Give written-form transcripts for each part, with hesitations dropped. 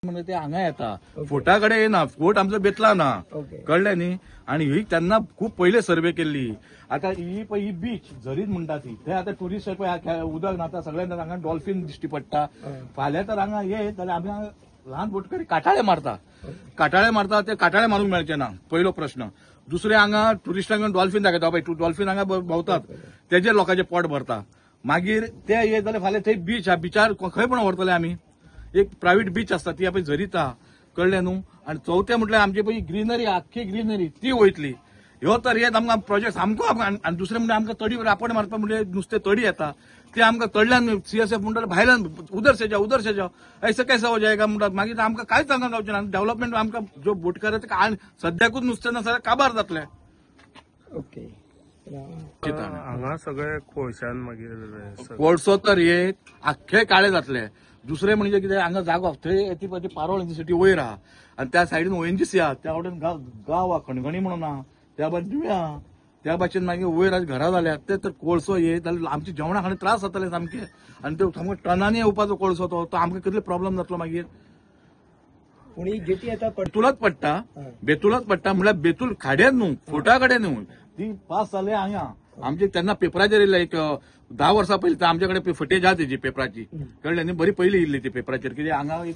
म्हणजे ते हांगा येता फोटा कडेन येना, फोट आमचो बेतला ना, कळ्ळें न्ही. आणि ही त्यांना खूप पहिले सर्वे केल्ली. आता ही बीच झरीत म्हणटा ती, थंय आता टुरिस्ट पळय उदक नाता सगळ्यांना हांगा डॉल्फिन दिश्टी पडटा. फाल्यां तर हांगा येत जाल्यार आमी हांगा ल्हान बोटकरी काटाळे मारता ते काटाळे मारूंक मेळचे ना, पयलो प्रश्न. दुसरे हांगा टुरिस्टांक डॉल्फिन दाखयता पळय, डॉल्फिन हांगा भोंवतात तेजेर लोकांचे पोट भरता. मागीर ते येत जाल्यार फाल्यां थंय बीच, ह्या बिचार खंय पण व्हरतले आमी. एक प्रायव्हेट बीच असता ती आपण झरीता, कळ्ळें न्हू. आणि चौथे म्हटल्यार आमची पळय ग्रीनरी, आख्खी ग्रीनरी ती वयतली. ह्यो तर येत आमकां प्रोजेक्ट सामको. आणि दुसरें म्हणजे आमकां तडी रापण मारता म्हणजे नुस्तें तडी येता ते आमकां तडल्यान सीएसएफ म्हणटा भायल्यान उधर से जाओ ऐसा कैसा हो जाएगा म्हणटा. मागीर आमकां कांयच हांगा जावचें ना. डेव्हलपमेंट आमकां जो बोटकार सद्याकूच नुस्तें ना जाल्यार काबार जातलें. ओके. हांगा सगळे कोळशान मागीर कोळसो तर एक आख्खे काळे जातले. दुसरे म्हणजे कितें हांगा जागो थंय ती पारोळ सिटी वयर आहा आणि त्या सायडीन ओएनजीसी आहा, त्या वाटेन गांव आहा खणखणी म्हणून आहा, त्या भाशेन तुवें आहा, त्या भाशेन मागीर वयर घरां जाल्यात. ते तर कोळसो येत जाल्यार आमच्या जेवणा खाणे त्रास जातले सामके. आणि तो सामको टनांनी येवपाचो कोळसो तो आमकां कितले प्रॉब्लेम जातलो मागीर. पूण जेटी आतां बेतूलच पडटा म्हणल्यार बेतूल खाड्यात न्हू, फोटा कडेन न्हू. ती पास जाले हांगा आमचे तेन्ना पेपराचेर येयल्ले एक 10 वर्सां पयलीं आमचे कडेन फुटेज आहा तेजी पेपराची, कळ्ळें न्ही. बरी पयली येयल्ली ती पेपराचेर, कितें हांगा हे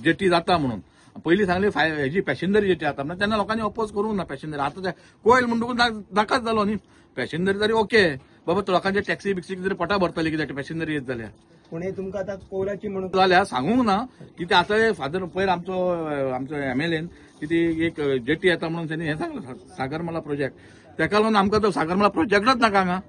जेटी जाता म्हणून. पयलीं सांगले हेजी पॅसेंजर जेटी जाता म्हणून तेन्ना लोकांनी अपोज करूंक ना पॅसेंजर. आतां कोयल म्हणटकूच नाकाच जालो न्ही. पॅसेंजर जरी ओके बाबा, लोकांचे टॅक्सी बिक्सीक जरी पोटा भरतली कित्याक पॅसेंजर येत जाल्यार. पूण हे तुमकां आतां कोयलाची म्हणून जाल्यार सांगूंक ना कितें आतां फादर पयर आमचो एमएलएन कितें एक जेटी येता म्हणून तेणी हें सांगलें सागरमाला प्रोजेक्ट. तेका लागून आमकां तो सागरमाला प्रोजेक्टच नाका हांगा.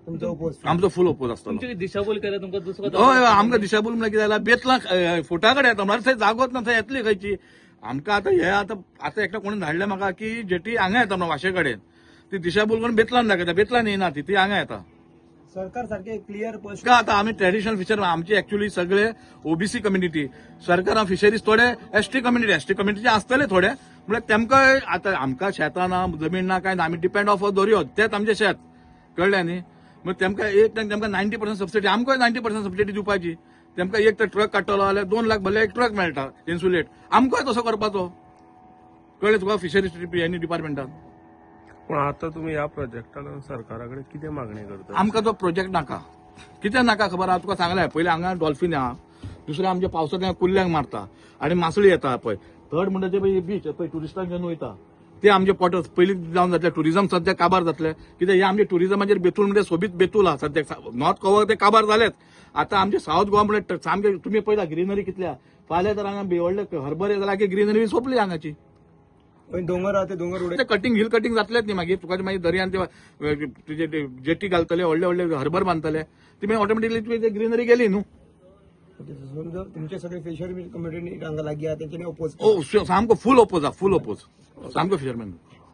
आमचो फूल ओपोज आसतलो. दिशाभूल केल्यार तुमकां दुसरो हय आमकां दिशाभूल म्हळ्यार कितें जाल्यार बेतलां फोटा कडेन येता म्हळ्यार थंय जागोच ना, थंय येतली खंयची. आमकां आतां हे आतां एकटो कोणी धाडलें म्हाका की जेटी हांगा येता म्हणून वाशे कडेन. ती दिशाभूल करून बेतलान दाखयता, बेतलान येना ती हांगा येता. सरकार सारखे क्लियर पोस्ट आता आम्ही ट्रेडिशनल फिशर आमचे ऍक्च्युअली सगळे ओबीसी कम्युनिटी, सरकारान फिशरीज थोडे एसटी कम्युनिटीचे आसतले थोडे. म्हणजे तेमकां आतां आमकां शेतां ना, जमीन ना, काय ना, आमी डिपेंड ऑफ दर्यो, तेच आमचे शेत, कळ्ळें न्ही. मग तेमकां एक टायम तेमकां 90% सबसिडी, आमकांय 90% सबसिडी दिवपाची. तेमकां एक तर ट्रक काडटलो जाल्यार 2 लाख भरले एक ट्रक मेळटा इन्सुलेट. आमकांय तसो करपाचो, कळ्ळें तुका फिशरीज डिपार्टमेंटान. पण आता तुम्ही या प्रोजेक्टाला सरकाराकडे किती मागणी करता? आमकां तो प्रोजेक्ट नाका. कितें नाका खबर आहा तुका सांगलें पयलीं हांगा डॉल्फिन आहा, दुसरें आमच्या पावसांत कुल्ल्यांक मारता आणि मासळी येता पळय. थर्ड म्हणजे पळय बीच पळय टुरिस्टांक घेवन वयता ते आमचे पोट पयलीं जावन जातले. टुरिझम सद्या काबार जातले कित्याक हे आमचे टुरिझमाचेर बेतूल म्हणजे सोबीत बेतूल आहा सद्याक. नॉर्थ गोवा ते काबार जालेत. आतां आमचे साऊथ गोवा म्हणजे सामके तुमी पळयला ग्रीनरी कितल्या. फाल्यां तर हांगा बेवडले हरभरे जाल्यार की ग्रीनरी सोंपली हांगाची. दोंगर आहा ते दोंगर उडे कटिंग हिल कटिंग जातलेच न्ही. मागीर तुका मागीर दर्यान तुजे जेटी घालतले व्हडले हरभर बांदतले ती मागीर ऑटोमॅटिकली तुवें ग्रीनरी गेली न्हू. तुमचे सगळे फिशरी कम्युनिटी हांगा लागीं आहा तेंच्यानी ओपोज. सामको फूल ओपोज सामको फिशरमॅन.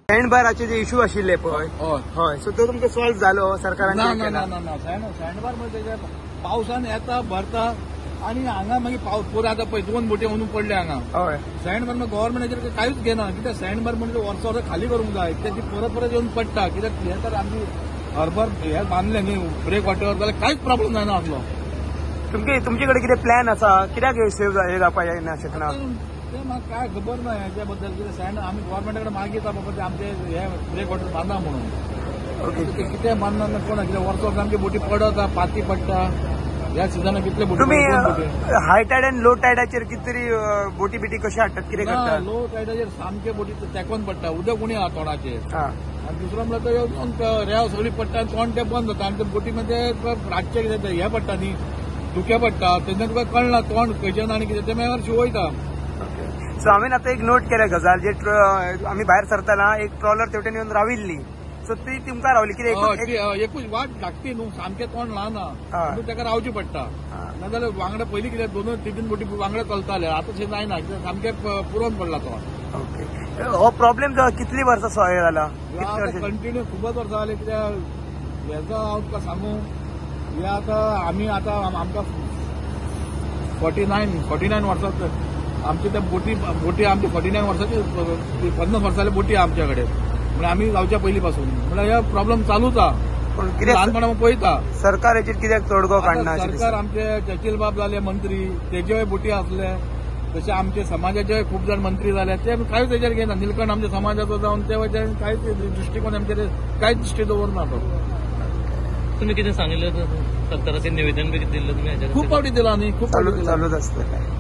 सँड बाराचे जे इश्यू आशिल्ले पळय, हय, सो तो तुमकां सॉल्व जालो सरकारान? ना सँड बार म्हणजे पावसान येता भरता आणि हांगा मागीर पुरो आतां पळय 2 बोटी म्हणून पडले हांगा. हय, सँड बार मागीर गव्हर्नमेंटाचेर कांयच घेना कित्याक सँड बार म्हणजे वर्स खाली करूंक जाय. त्याची परत येवन पडटा कित्याक हे तर आमची हरभर हे बांदले न्ही ब्रेक वॉटर जाल्यार कांयच प्रॉब्लेम जायना आसलो. तुमचे कडेन कितें प्लॅन आसा? कित्याक सेव हे जावपा जायना शकना? ते म्हाका काय खबर ना हेच्या बद्दल. कितें सँड आमी गव्हर्नमेंटा कडेन मागीता बाबा ते आमचे हे ब्रेक वॉटर बांदा म्हणून. ते कितें बांदना कोणा कित्याक वर्स आमची बोटी पडत पाती पडटा. ह्या सिजनाक कितले बोटी. तुम्ही हाय टायड आनी लो टायडाचेर कितें तरी बोटी बिटी कशें हाडटात? कितें करतात? लो टायडाचेर सामके बोटी तेकोन पडटा, उदक उणी आहा तोंडाचेर. आणि दुसरो म्हणल्यार तो येवन रेंव सगळी पडटा तोंड ते बंद जाता आणि ते बोटी मध्ये रातचे कितें हे पडटा न्ही धुके पडटा तेन्ना तुका कळना तोंड खंयच्यान आनी कितें ते मागीर शिवयता. सो हांवें आतां एक नोट केल्या गजाल जे आमी भायर सरतना एक ट्रॉलर तेवटेन येवन राविल्ली, सो ती तुमकां रावली कितें? एकूच वाट धाकटी न्हू सामकें तोंड ल्हान आहा, ताका रावची पडटा. नाजाल्यार वांगडा पयलीं कितें 2-3 बोटी वांगडा चलताले, आतां तशें जायना कित्याक सामकें पुरोन पडला तो. ओके. हो प्रॉब्लेम कितली वर्सां सॉल्व जाला? कंटिन्यू खूबच वर्सां जाली. कित्याक हेजो हांव तुका सांगू हे आतां आमी आतां आमकां 49 वर्सां आमची त्या बोटी आमची 49 वर्सांची 50 वर्सांच्या बोटी आमच्या कडेन म्हणजे आम्ही गावच्या पयलीं पासून म्हणजे हे प्रॉब्लेम चालूच आहा. पण कितें लहानपणा पळयता सरकार हेचेर कित्याक तोडगो काडना अशें सरकार दिसता? आमचे जटील बाब जाले मंत्री तेजेय बुटी असले तसे आमचे समाजाचे खूप जण मंत्री झाले ते कांयच तेजेर घेना निलकंठ आमच्या समाजाचो जावन ते वयच्यान कांयच दृष्टिकोन आमचेर कांयच दृष्टी दवरना तो तुम्ही किती सांगितलं सरकाराचे निवेदन बी दिलं तुम्ही ह्याच्यात? खूप फावटी दिला न्ही खूप फावटी दिला चालूच आसतलें.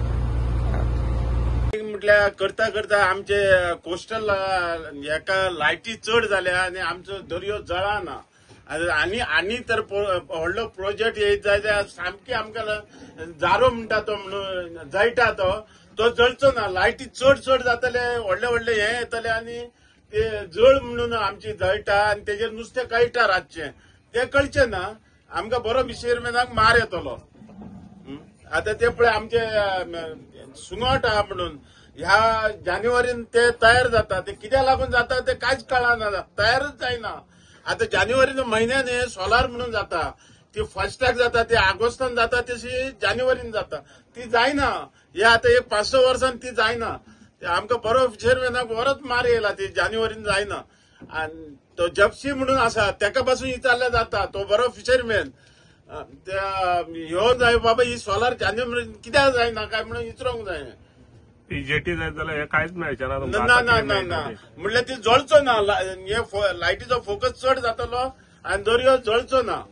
म्हटल्यार करता करता आमचे कोस्टल हेका लायटी चड जाल्या आनी आमचो दर्यो जळाना आनी तर व्हडलो प्रोजेक्ट येयत जाय जाल्यार सामकी आमकां जारो म्हणटा तो म्हणून जळटा तो जळचो ना. लायटी चड चड जातले व्हडले व्हडले हे येतले आनी ते जळ म्हणून आमची जळटा आनी तेजेर नुस्तें कळटा रातचें ते कळचें ना. आमकां बरो फिशरमॅनाक मार येतलो. आता ते पळय आमचे सुंगट आहा म्हणून ह्या जानेवारीन ते तयार जाता ते कित्याक लागून जाता ते कांयच कळना तयारच जायना. आता जानेवारी म्हयन्यान हे सोलार म्हणून जाता ती फर्स्टाक जाता ती ऑगस्टान जाता तशी जानेवारीन जाता ती जायना. हे आता एक 5-6 वर्सान ती जायना. ते आमकां बरो फिशरमॅनाक बरोच मार येयला ती जानेवारीन जायना. आनी तो जप्सी म्हणून आसा तेका पासून विचारल्यार जाता तो बरो फिशरमॅन ह्यो जाय बाबा ही सोलार जानेवारीन कित्याक जायना काय म्हणून विचारूंक जाय. ती जेटी जाय जाल्यार हे कांयच मेळचें ना तुमकां. ना आतां ना कितें ना मेळटा ना तें? म्हणल्यार ती जळचो ना. हे लायटीचो फोकस चड जातलो आनी दर्यो जळचो ना.